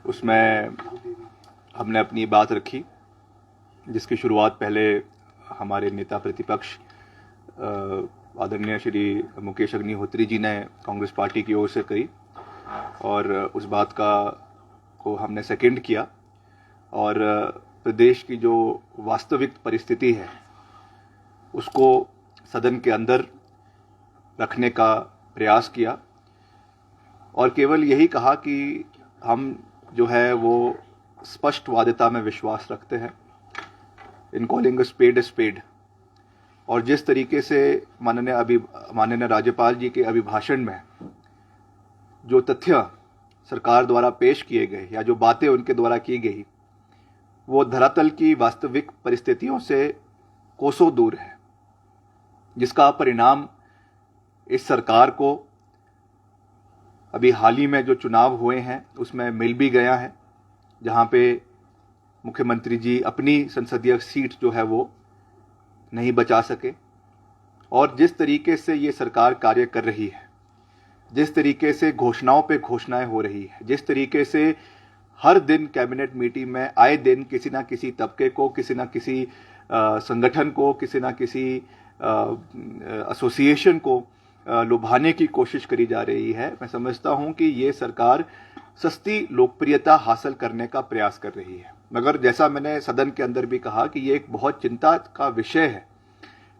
उसमें हमने अपनी बात रखी, जिसकी शुरुआत पहले हमारे नेता प्रतिपक्ष आदरणीय श्री मुकेश अग्निहोत्री जी ने कांग्रेस पार्टी की ओर से करी, और उस बात को हमने सेकंड किया और प्रदेश की जो वास्तविक परिस्थिति है उसको सदन के अंदर रखने का प्रयास किया, और केवल यही कहा कि हम जो है वो स्पष्टवादिता में विश्वास रखते हैं, इन कॉलिंग अ स्पेड, और जिस तरीके से माननीय राज्यपाल जी के अभिभाषण में जो तथ्य सरकार द्वारा पेश किए गए या जो बातें उनके द्वारा की गई वो धरातल की वास्तविक परिस्थितियों से कोसों दूर है, जिसका परिणाम इस सरकार को अभी हाल ही में जो चुनाव हुए हैं उसमें मिल भी गया है, जहां पे मुख्यमंत्री जी अपनी संसदीय सीट जो है वो नहीं बचा सके। और जिस तरीके से ये सरकार कार्य कर रही है, जिस तरीके से घोषणाओं पे घोषणाएं हो रही है, जिस तरीके से हर दिन कैबिनेट मीटिंग में आए दिन किसी ना किसी तबके को, किसी ना किसी संगठन को, किसी ना किसी एसोसिएशन को लुभाने की कोशिश करी जा रही है, मैं समझता हूं कि ये सरकार सस्ती लोकप्रियता हासिल करने का प्रयास कर रही है। मगर जैसा मैंने सदन के अंदर भी कहा कि ये एक बहुत चिंता का विषय है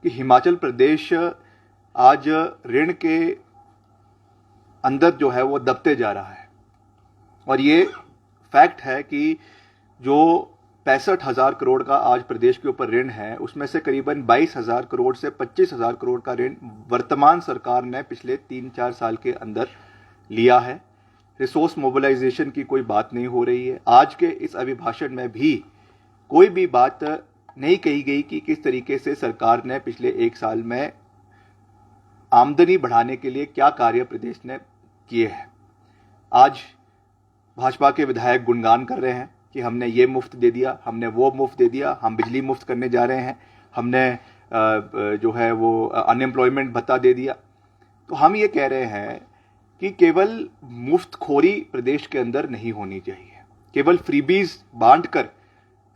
कि हिमाचल प्रदेश आज ऋण के अंदर जो है वो दबते जा रहा है, और ये फैक्ट है कि जो 65,000 करोड़ का आज प्रदेश के ऊपर ऋण है, उसमें से करीबन 22,000 करोड़ से 25,000 करोड़ का ऋण वर्तमान सरकार ने पिछले 3-4 साल के अंदर लिया है। रिसोर्स मोबिलाइजेशन की कोई बात नहीं हो रही है। आज के इस अभिभाषण में भी कोई भी बात नहीं कही गई कि किस तरीके से सरकार ने पिछले 1 साल में आमदनी बढ़ाने के लिए क्या कार्य प्रदेश ने किए हैं। आज भाजपा के विधायक गुणगान कर रहे हैं कि हमने ये मुफ्त दे दिया, हमने वो मुफ्त दे दिया, हम बिजली मुफ्त करने जा रहे हैं, हमने जो है वो अनएम्प्लॉयमेंट भत्ता दे दिया। तो हम ये कह रहे हैं कि केवल मुफ्तखोरी प्रदेश के अंदर नहीं होनी चाहिए, केवल फ्रीबीज बांटकर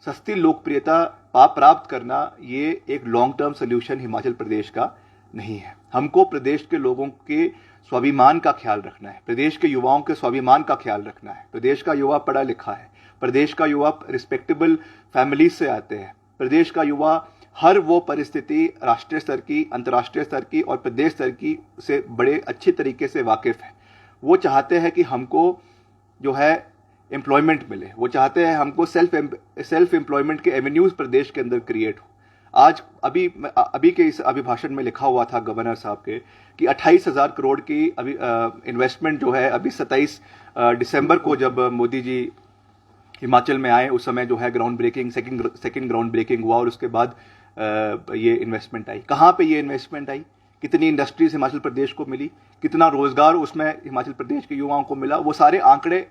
सस्ती लोकप्रियता प्राप्त करना ये एक long term solution Himachal Pradesh का नहीं है। हमको प्रदेश के लोगों के स्वाभिमान का ख्याल रखना है, प्रदेश के युवाओं के स्वाभिमान का ख्याल रखना है। प्रदेश का युवा पढ़ा लिखा है, प्रदेश का युवा रिस्पेक्टेबल फैमिली से आते हैं, प्रदेश का युवा हर वो परिस्थिति राष्ट्रीय स्तर की, अंतर्राष्ट्रीय स्तर की और प्रदेश स्तर की से बड़े अच्छे तरीके से वाकिफ है। वो चाहते हैं कि हमको जो है एम्प्लॉयमेंट मिले, वो चाहते हैं हमको सेल्फ एम्प्लॉयमेंट के एवेन्यूज प्रदेश के अंदर क्रिएट हो। आज अभी के इस अभिभाषण में लिखा हुआ था गवर्नर साहब के कि 28,000 करोड़ की अभी इन्वेस्टमेंट जो है अभी 27 दिसंबर को जब मोदी जी हिमाचल में आए उस समय जो है ground breaking second ground breaking हुआ, और उसके बाद ये इन्वेस्टमेंट आई। कहाँ पे ये इन्वेस्टमेंट आई, कितनी इंडस्ट्रीज हिमाचल प्रदेश को मिली, कितना रोजगार उसमें हिमाचल प्रदेश के युवाओं को मिला, वो सारे आंकड़े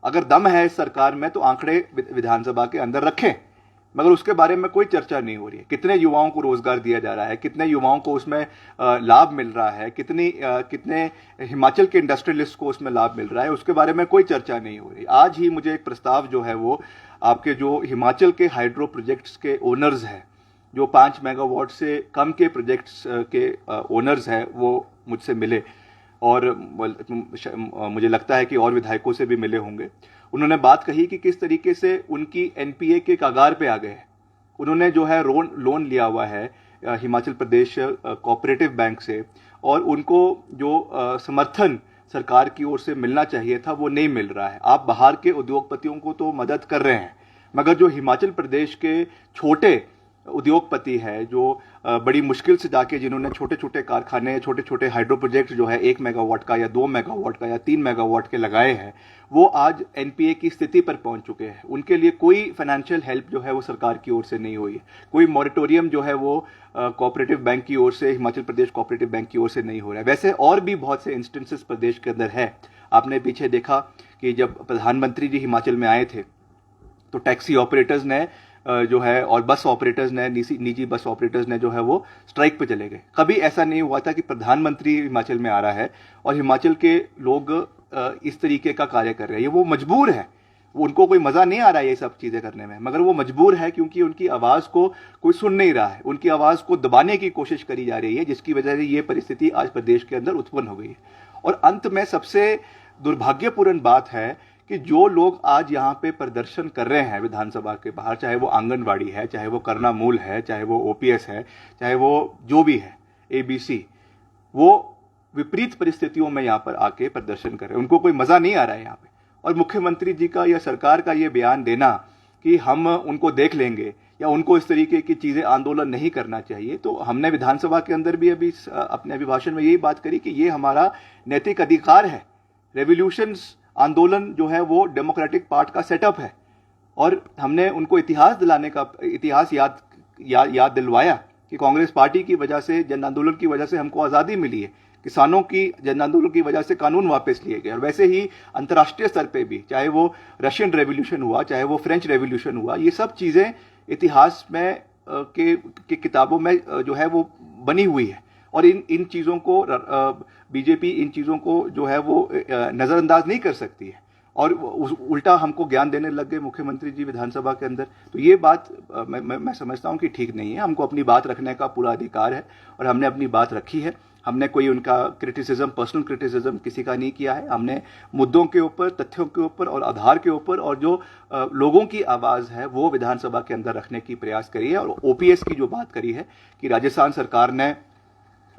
अगर दम है इस सरकार में तो आंकड़े विधानसभा के अंदर रखें, मगर उसके बारे में कोई चर्चा नहीं हो रही है। कितने युवाओं को रोजगार दिया जा रहा है, कितने युवाओं को उसमें लाभ मिल रहा है, कितने हिमाचल के इंडस्ट्रियलिस्ट को उसमें लाभ मिल रहा है, उसके बारे में कोई चर्चा नहीं हो रही। आज ही मुझे एक प्रस्ताव जो है वो आपके जो हिमाचल के हाइड्रो प्रोजेक्ट्स के ओनर्स हैं, जो 5 मेगावाट से कम के प्रोजेक्ट्स के ओनर्स हैं, वो मुझसे मिले, और मुझे लगता है कि और विधायकों से भी मिले होंगे। उन्होंने बात कही कि किस तरीके से उनकी एनपीए के कगार पे आ गए हैं। उन्होंने जो है लोन लिया हुआ है हिमाचल प्रदेश कोऑपरेटिव बैंक से, और उनको जो समर्थन सरकार की ओर से मिलना चाहिए था वो नहीं मिल रहा है। आप बाहर के उद्योगपतियों को तो मदद कर रहे हैं, मगर जो हिमाचल प्रदेश के छोटे उद्योगपति है, जो बड़ी मुश्किल से जाके जिन्होंने छोटे छोटे कारखाने, छोटे छोटे हाइड्रो प्रोजेक्ट जो है 1 मेगावाट का या 2 मेगावाट का या 3 मेगावाट के लगाए हैं, वो आज एनपीए की स्थिति पर पहुंच चुके हैं। उनके लिए कोई फाइनेंशियल हेल्प जो है वो सरकार की ओर से नहीं हुई है, कोई मॉरिटोरियम जो है वो कोऑपरेटिव बैंक की ओर से, हिमाचल प्रदेश कोऑपरेटिव बैंक की ओर से नहीं हो रहा है। वैसे और भी बहुत से इंस्टेंसेस प्रदेश के अंदर है। आपने पीछे देखा कि जब प्रधानमंत्री जी हिमाचल में आए थे तो टैक्सी ऑपरेटर्स ने जो है और बस ऑपरेटर्स ने, निजी बस ऑपरेटर्स ने जो है वो स्ट्राइक पे चले गए। कभी ऐसा नहीं हुआ था कि प्रधानमंत्री हिमाचल में आ रहा है और हिमाचल के लोग इस तरीके का कार्य कर रहे हैं। वो मजबूर है, उनको कोई मजा नहीं आ रहा है ये सब चीजें करने में, मगर वो मजबूर है क्योंकि उनकी आवाज को कोई सुन नहीं रहा है, उनकी आवाज को दबाने की कोशिश करी जा रही है, जिसकी वजह से ये परिस्थिति आज प्रदेश के अंदर उत्पन्न हो गई है। और अंत में सबसे दुर्भाग्यपूर्ण बात है कि जो लोग आज यहाँ पे प्रदर्शन कर रहे हैं विधानसभा के बाहर, चाहे वो आंगनवाड़ी है, चाहे वो करना मूल है, चाहे वो ओपीएस है, चाहे वो जो भी है एबीसी, वो विपरीत परिस्थितियों में यहाँ पर आके प्रदर्शन कर रहे हैं, उनको कोई मजा नहीं आ रहा है यहाँ पे। और मुख्यमंत्री जी का या सरकार का ये बयान देना कि हम उनको देख लेंगे या उनको इस तरीके की चीजें आंदोलन नहीं करना चाहिए, तो हमने विधानसभा के अंदर भी अभी अपने अभिभाषण में यही बात करी कि ये हमारा नैतिक अधिकार है। रेवोल्यूशंस आंदोलन जो है वो डेमोक्रेटिक पार्ट का सेटअप है, और हमने उनको इतिहास दिलाने का इतिहास याद दिलवाया कि कांग्रेस पार्टी की वजह से, जन आंदोलन की वजह से हमको आजादी मिली है, किसानों की जन आंदोलन की वजह से कानून वापस लिए गए। और वैसे ही अंतर्राष्ट्रीय स्तर पे भी, चाहे वो रशियन रेवोल्यूशन हुआ, चाहे वो फ्रेंच रेवोल्यूशन हुआ, ये सब चीजें इतिहास में के किताबों में जो है वो बनी हुई है। और इन चीजों को बीजेपी इन चीजों को जो है वो नजरअंदाज नहीं कर सकती है, और उल्टा हमको ज्ञान देने लग गए मुख्यमंत्री जी विधानसभा के अंदर। तो ये बात मैं समझता हूं कि ठीक नहीं है। हमको अपनी बात रखने का पूरा अधिकार है और हमने अपनी बात रखी है। हमने कोई उनका क्रिटिसिज्म, पर्सनल क्रिटिसिज्म किसी का नहीं किया है। हमने मुद्दों के ऊपर, तथ्यों के ऊपर और आधार के ऊपर, और जो लोगों की आवाज है वो विधानसभा के अंदर रखने की प्रयास करी है। और ओपीएस की जो बात करी है कि राजस्थान सरकार ने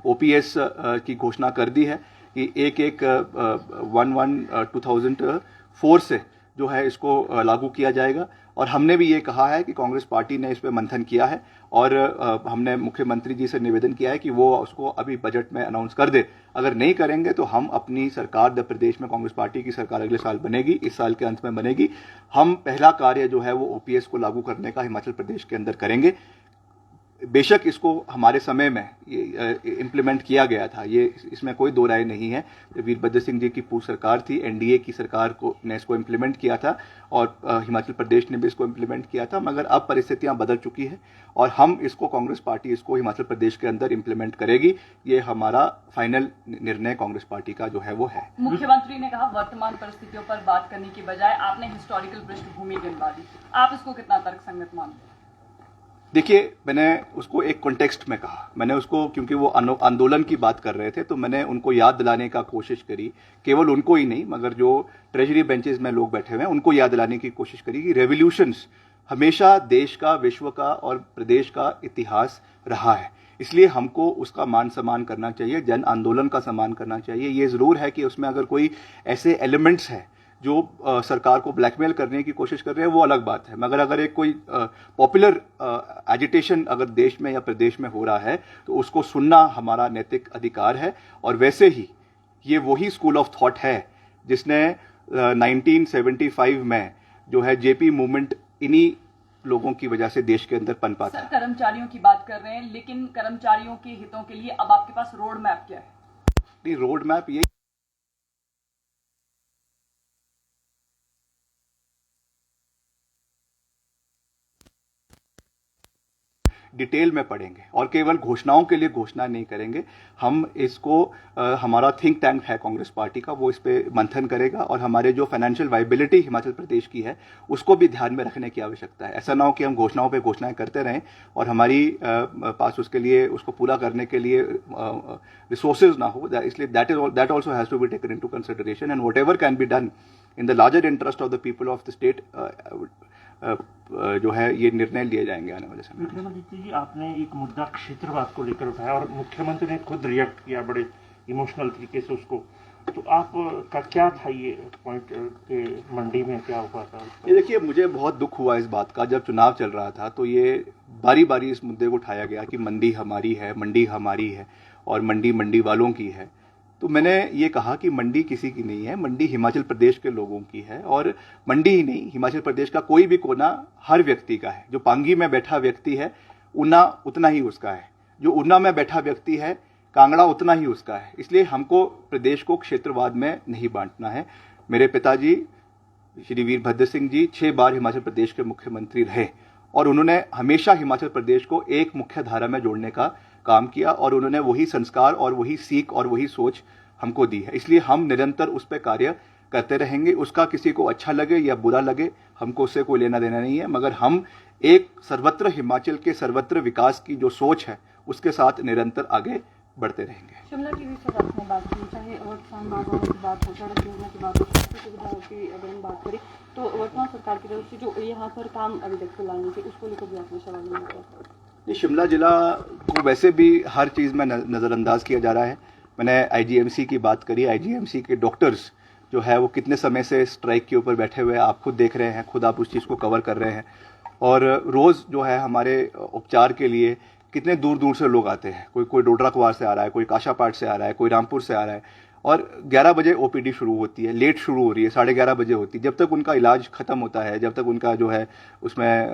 ओपीएस की घोषणा कर दी है कि 1/1/2004 से जो है इसको लागू किया जाएगा। और हमने भी ये कहा है कि कांग्रेस पार्टी ने इस पर मंथन किया है, और हमने मुख्यमंत्री जी से निवेदन किया है कि वो उसको अभी बजट में अनाउंस कर दे। अगर नहीं करेंगे तो हम अपनी सरकार, जब प्रदेश में कांग्रेस पार्टी की सरकार अगले साल बनेगी, इस साल के अंत में बनेगी, हम पहला कार्य जो है वो ओपीएस को लागू करने का हिमाचल प्रदेश के अंदर करेंगे। बेशक इसको हमारे समय में इम्प्लीमेंट किया गया था, ये इसमें कोई दो राय नहीं है। वीरभद्र सिंह जी की पूर्व सरकार थी, एनडीए की सरकार ने इसको इम्प्लीमेंट किया था, और हिमाचल प्रदेश ने भी इसको इम्प्लीमेंट किया था। मगर अब परिस्थितियां बदल चुकी है और हम इसको, कांग्रेस पार्टी इसको हिमाचल प्रदेश के अंदर इम्प्लीमेंट करेगी। ये हमारा फाइनल निर्णय कांग्रेस पार्टी का जो है वो है। मुख्यमंत्री ने कहा वर्तमान परिस्थितियों पर बात करने की बजाय आपने हिस्टोरिकल पृष्ठभूमि गिनवा दी, आप इसको कितना तर्कसंगत मानते हैं? देखिए, मैंने उसको एक कॉन्टेक्स्ट में कहा, मैंने उसको, क्योंकि वो आंदोलन की बात कर रहे थे, तो मैंने उनको याद दिलाने का कोशिश करी, केवल उनको ही नहीं मगर जो ट्रेजरी बेंचेस में लोग बैठे हुए हैं उनको याद दिलाने की कोशिश करी कि रेवोल्यूशंस हमेशा देश का, विश्व का और प्रदेश का इतिहास रहा है। इसलिए हमको उसका मान सम्मान करना चाहिए, जन आंदोलन का सम्मान करना चाहिए। ये जरूर है कि उसमें अगर कोई ऐसे एलिमेंट्स हैं जो सरकार को ब्लैकमेल करने की कोशिश कर रहे हैं, वो अलग बात है। मगर अगर एक कोई पॉपुलर एजिटेशन अगर देश में या प्रदेश में हो रहा है तो उसको सुनना हमारा नैतिक अधिकार है। और वैसे ही ये वही स्कूल ऑफ थॉट है जिसने 1975 में जो है जेपी मूवमेंट इन्हीं लोगों की वजह से देश के अंदर पनपा था। सर, कर्मचारियों की बात कर रहे हैं, लेकिन कर्मचारियों के हितों के लिए अब आपके पास रोड मैप क्या है? नहीं, रोड मैप ये डिटेल में पढ़ेंगे और केवल घोषणाओं के लिए घोषणा नहीं करेंगे। हम इसको हमारा थिंक टैंक है कांग्रेस पार्टी का, वो इस पे मंथन करेगा और हमारे जो फाइनेंशियल वायबिलिटी हिमाचल प्रदेश की है उसको भी ध्यान में रखने की आवश्यकता है। ऐसा ना हो कि हम घोषणाओं पे घोषणाएं करते रहें और हमारी पास उसके लिए, उसको पूरा करने के लिए रिसोर्सेज ना हो। इसलिए that also has to be taken into consideration, and whatever can be done in the larger interest of the people of the state जो है ये निर्णय लिए जाएंगे आने वाले समय में। विक्रमादित्य जी, आपने एक मुद्दा क्षेत्रवाद को लेकर उठाया और मुख्यमंत्री ने खुद रिएक्ट किया बड़े इमोशनल तरीके से उसको, तो आप का क्या था ये पॉइंट के मंडी में क्या हुआ था? ये देखिए, मुझे बहुत दुख हुआ इस बात का, जब चुनाव चल रहा था तो ये बारी बारी इस मुद्दे को उठाया गया कि मंडी हमारी है, मंडी हमारी है और मंडी वालों की है। तो मैंने ये कहा कि मंडी किसी की नहीं है, मंडी हिमाचल प्रदेश के लोगों की है। और मंडी ही नहीं, हिमाचल प्रदेश का कोई भी कोना हर व्यक्ति का है। जो पांगी में बैठा व्यक्ति है, ऊना उतना ही उसका है। जो ऊना में बैठा व्यक्ति है, कांगड़ा उतना ही उसका है। इसलिए हमको प्रदेश को क्षेत्रवाद में नहीं बांटना है। मेरे पिताजी श्री वीरभद्र सिंह जी 6 बार हिमाचल प्रदेश के मुख्यमंत्री रहे और उन्होंने हमेशा हिमाचल प्रदेश को एक मुख्य धारा में जोड़ने का काम किया और उन्होंने वही संस्कार और वही सीख और वही सोच हमको दी है। इसलिए हम निरंतर उस पर कार्य करते रहेंगे। उसका किसी को अच्छा लगे या बुरा लगे, हमको उससे कोई लेना देना नहीं है, मगर हम एक सर्वत्र हिमाचल के सर्वत्र विकास की जो सोच है उसके साथ निरंतर आगे बढ़ते रहेंगे। शिमला की भी सर आपने बात की, चाहे वर्तमान बागवानों की बात हो, सड़क योजना की बात हो, स्वास्थ्य सुविधाओं की अगर हम बात करें तो वर्तमान सरकार की तरफ से जो यहाँ पर काम अभी तक फिलहाल नहीं थे उसको लेकर भी आपने सवाल नहीं किया। ये शिमला जिला को वैसे भी हर चीज़ में नज़रअंदाज किया जा रहा है। मैंने आईजीएमसी की बात करी, आईजीएमसी के डॉक्टर्स जो है वो कितने समय से स्ट्राइक के ऊपर बैठे हुए हैं, आप खुद देख रहे हैं, खुद आप उस चीज़ को कवर कर रहे हैं। और रोज़ जो है हमारे उपचार के लिए कितने दूर दूर से लोग आते हैं, कोई डोडरा कुआर से आ रहा है, कोई काशापाट से आ रहा है, कोई रामपुर से आ रहा है। और 11 बजे ओपीडी शुरू होती है, लेट शुरू हो रही है, 11:30 बजे होती है। जब तक उनका इलाज खत्म होता है, जब तक उनका जो है उसमें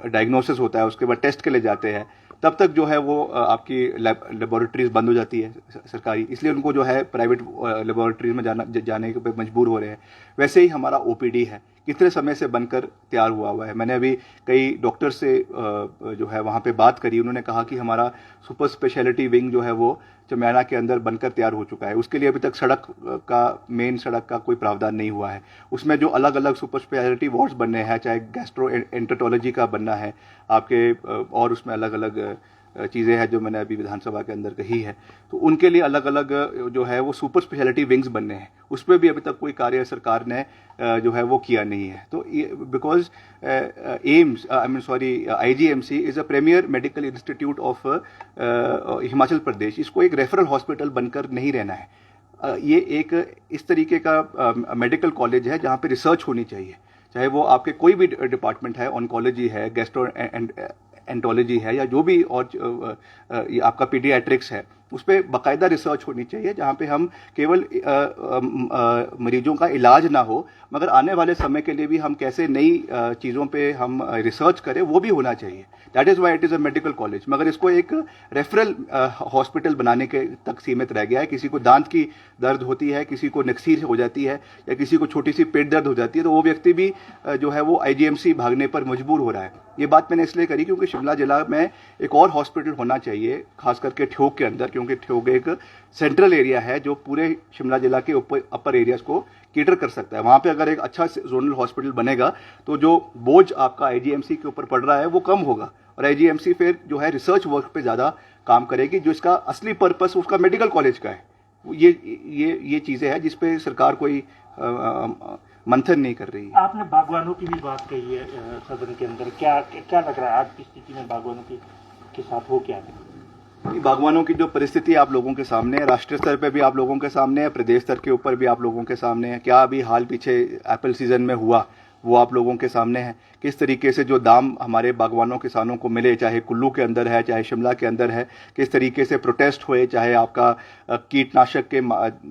डायग्नोसिस होता है, उसके बाद टेस्ट के लिए जाते हैं, तब तक जो है वो आपकी लेबोरेटरीज बंद हो जाती है सरकारी, इसलिए उनको जो है प्राइवेट लेबोरेटरीज में जाने पे मजबूर हो रहे हैं। वैसे ही हमारा ओपीडी है, कितने समय से बनकर तैयार हुआ है। मैंने अभी कई डॉक्टर से जो है वहाँ पे बात करी, उन्होंने कहा कि हमारा सुपर स्पेशलिटी विंग जो है वो चमियाना के अंदर बनकर तैयार हो चुका है। उसके लिए अभी तक मेन सड़क का कोई प्रावधान नहीं हुआ है। उसमें जो अलग अलग सुपर स्पेशलिटी वार्ड्स बनने हैं, चाहे गैस्ट्रो एंटरोलॉजी का बनना है आपके, और उसमें अलग अलग चीज़ें हैं जो मैंने अभी विधानसभा के अंदर कही है, तो उनके लिए अलग अलग जो है वो सुपर स्पेशलिटी विंग्स बनने हैं। उस पर भी अभी तक कोई कार्य सरकार ने जो है वो किया नहीं है। तो because AIIMS IGMC is a premier medical institute of Himachal Pradesh, इसको एक रेफरल हॉस्पिटल बनकर नहीं रहना है। ये एक इस तरीके का मेडिकल कॉलेज है जहाँ पे रिसर्च होनी चाहिए, चाहे वो आपके कोई भी डिपार्टमेंट है, ऑन्कोलॉजी है, गैस्ट्रो एंटोलॉजी है, या जो भी और आपका पीडियाट्रिक्स है, उस पर बाकायदा रिसर्च होनी चाहिए, जहाँ पे हम केवल मरीजों का इलाज ना हो, मगर आने वाले समय के लिए भी हम कैसे नई चीज़ों पे हम रिसर्च करें, वो भी होना चाहिए। That is why it is a medical college. मगर इसको एक रेफरल हॉस्पिटल बनाने के तक सीमित रह गया है। किसी को दांत की दर्द होती है, किसी को नक्सीर हो जाती है, या किसी को छोटी सी पेट दर्द हो जाती है, तो वो व्यक्ति भी जो है वो आईजीएमसी भागने पर मजबूर हो रहा है। ये बात मैंने इसलिए करी क्योंकि शिमला जिला में एक और हॉस्पिटल होना चाहिए, खास करके ठियोग के अंदर, क्योंकि ठियोग एक सेंट्रल एरिया है जो पूरे शिमला जिला के अपर एरियाज को केटर कर सकता है। वहाँ पे अगर एक अच्छा जोनल हॉस्पिटल बनेगा तो जो बोझ आपका आईजीएमसी के ऊपर पड़ रहा है वो कम होगा, और आईजीएमसी फिर जो है रिसर्च वर्क पे ज़्यादा काम करेगी, जो इसका असली पर्पस उसका मेडिकल कॉलेज का है। ये चीज़ें हैं जिस पे सरकार कोई मंथन नहीं कर रही है। आपने बागवानों की भी बात कही है सदन के अंदर, क्या लग रहा है आज की स्थिति में बागवानों के साथ हो क्या है? बागवानों की जो परिस्थिति आप लोगों के सामने है, राष्ट्रीय स्तर पे भी आप लोगों के सामने है, प्रदेश स्तर के ऊपर भी आप लोगों के सामने है। क्या अभी हाल पीछे एप्पल सीजन में हुआ वो आप लोगों के सामने है। किस तरीके से जो दाम हमारे बागवानों किसानों को मिले, चाहे कुल्लू के अंदर है, चाहे शिमला के अंदर है, किस तरीके से प्रोटेस्ट हुए, चाहे आपका कीटनाशक के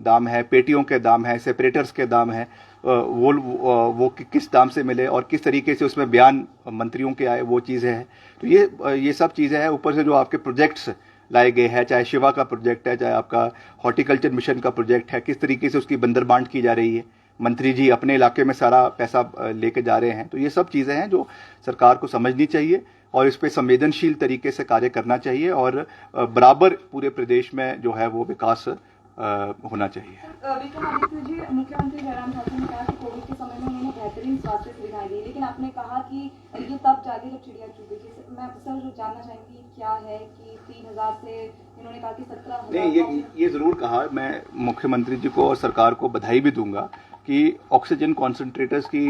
दाम है, पेटियों के दाम है, सेपरेटर्स के दाम है, वो किस दाम से मिले और किस तरीके से उसमें बयान मंत्रियों के आए, वो चीज़ें हैं। तो ये सब चीज़ें हैं। ऊपर से जो आपके प्रोजेक्ट्स लाए गए हैं, चाहे शिवा का प्रोजेक्ट है, चाहे आपका हॉर्टिकल्चर मिशन का प्रोजेक्ट है, किस तरीके से उसकी बंदरबांट की जा रही है, मंत्री जी अपने इलाके में सारा पैसा लेके जा रहे हैं। तो ये सब चीज़ें हैं जो सरकार को समझनी चाहिए और इस पर संवेदनशील तरीके से कार्य करना चाहिए और बराबर पूरे प्रदेश में जो है वो विकास होना चाहिए। विक्रमादित्य जी, मुख्यमंत्री जयराम ठाकुर ने कहा कि कोविड के समय में उन्होंने बेहतरीन स्वास्थ्य सुविधाएं दी, लेकिन आपने कहा कि ये तब जागे जब चिड़िया चुग गई। मैं सर जानना चाहेंगी क्या है कि 3,000 से इन्होंने कहा कि 17,000। नहीं, ये जरूर कहा। मैं मुख्यमंत्री जी को और सरकार को बधाई भी दूंगा कि ऑक्सीजन कॉन्सेंट्रेटर्स की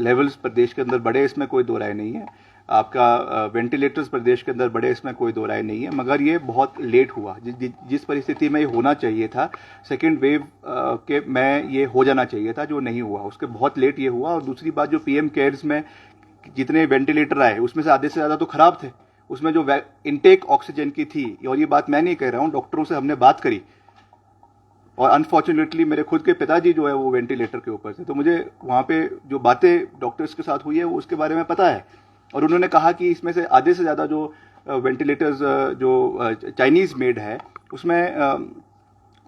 लेवल्स प्रदेश के अंदर बढ़े, इसमें कोई दो राय नहीं है। आपका वेंटिलेटर्स प्रदेश के अंदर बढ़े, इसमें कोई दो राय नहीं है। मगर ये बहुत लेट हुआ। जिस परिस्थिति में ये होना चाहिए था, सेकेंड वेव के में ये हो जाना चाहिए था, जो नहीं हुआ, उसके बहुत लेट ये हुआ। और दूसरी बात, जो पीएम केयर्स में जितने वेंटिलेटर आए उसमें से आधे से ज़्यादा तो खराब थे। उसमें जो इनटेक ऑक्सीजन की थी, और ये बात मैं नहीं कह रहा हूँ, डॉक्टरों से हमने बात करी और अनफॉर्चुनेटली मेरे खुद के पिताजी जो है वो वेंटिलेटर के ऊपर थे, तो मुझे वहाँ पे जो बातें डॉक्टर्स के साथ हुई है वो उसके बारे में पता है। और उन्होंने कहा कि इसमें से आधे से ज़्यादा जो वेंटिलेटर्स जो चाइनीज़ मेड है उसमें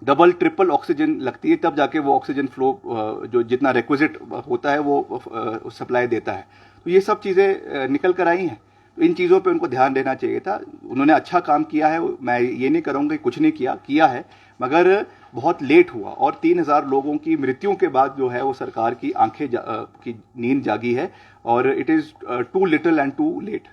डबल ट्रिपल ऑक्सीजन लगती है, तब जाके वो ऑक्सीजन फ्लो जो जितना रिक्विजिट होता है वो सप्लाई देता है। तो ये सब चीज़ें निकल कर आई हैं। तो इन चीज़ों पे उनको ध्यान देना चाहिए था। उन्होंने अच्छा काम किया है, मैं ये नहीं करूँगा कि कुछ नहीं किया है, मगर बहुत लेट हुआ और 3000 लोगों की मृत्यु के बाद जो है वो सरकार की की नींद जागी है और it is too little and too late.